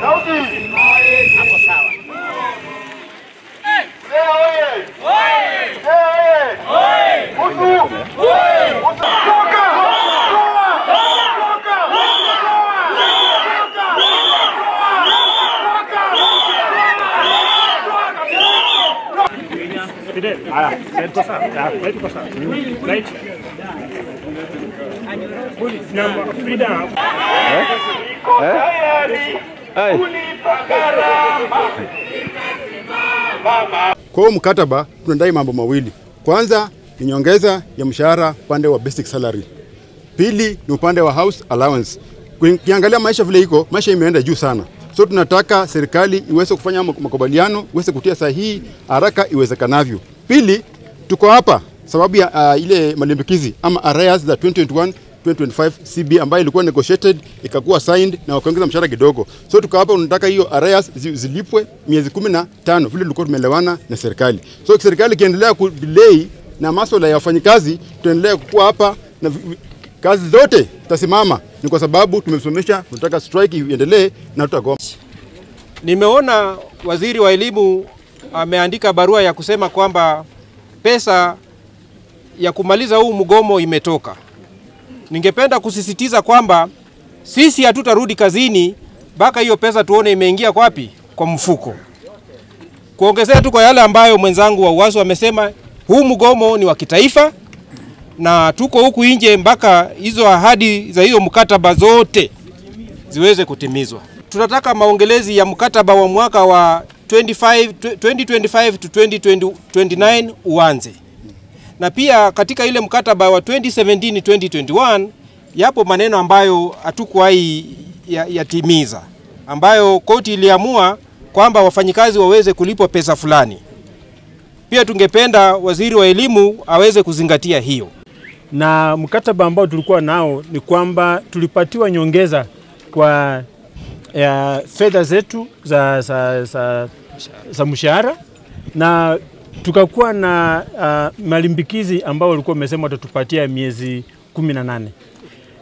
Hapo sawa. Kwa mkataba tunadai mambo mawili. Kwanza ni nyongeza ya mshahara upande wa basic salary. Pili ni upande wa house allowance. Kiangalia maisha vile iko, maisha imeenda juu sana. So tunataka serikali iweze kufanya makubaliano, iweze kutia sahihi haraka iwezekanavyo. Pili, tuko hapa sababu ya ile malimbikizi ama arrears za 2021-2025 CB ambayo ilikuwa negotiated ikakuwa signed na wakaongeza mshahara kidogo. So tuko hapa tunataka hiyo arrears zilipwe miezi 15 vile tulikuwa tumeelewana na serikali. So serikali kiendelea kudelay na masuala ya wafanyikazi, tuendelea kukua hapa na kazi zote tasimama. Ni kwa sababu tumesomesha, tunataka strike iendelee na tutagoma. Nimeona waziri wa elimu ameandika barua ya kusema kwamba pesa ya kumaliza huu mgomo imetoka. Ningependa kusisitiza kwamba sisi hatutarudi kazini mpaka hiyo pesa tuone imeingia wapi kwa mfuko. Kuongezea tu kwa yale ambayo mwenzangu wa UWASU amesema, huu mgomo ni wa kitaifa na tuko huku nje mpaka hizo ahadi za hiyo mkataba zote ziweze kutimizwa. Tunataka maongelezi ya mkataba wa mwaka wa 2025 to 2029 uanze. Na pia katika ile mkataba wa 2017-2021 yapo maneno ambayo hatukuwahi yatimiza, ambayo koti iliamua kwamba wafanyikazi waweze kulipwa pesa fulani. Pia tungependa waziri wa elimu aweze kuzingatia hiyo. Na mkataba ambao tulikuwa nao ni kwamba tulipatiwa nyongeza kwa fedha zetu za mshahara, na tukakuwa na malimbikizi ambao walikuwa wamesema watatupatia miezi 18.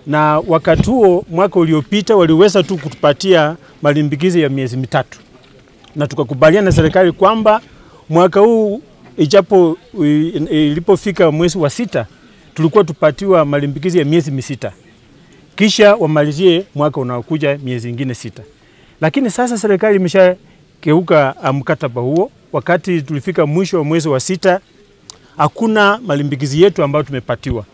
Na wakati huo mwaka uliopita waliweza tu kutupatia malimbikizi ya miezi 3. Na tukakubaliana na serikali kwamba mwaka huu ilipofika mwezi wa 6 tulikuwa tupatiwa malimbikizi ya miezi 6. Kisha wamalizie mwaka unaokuja miezi ingine 6. Lakini sasa serikali imeshakeuka mkataba huo. Wakati tulifika mwisho wa mwezi wa 6 hakuna malimbikizi yetu ambayo tumepatiwa.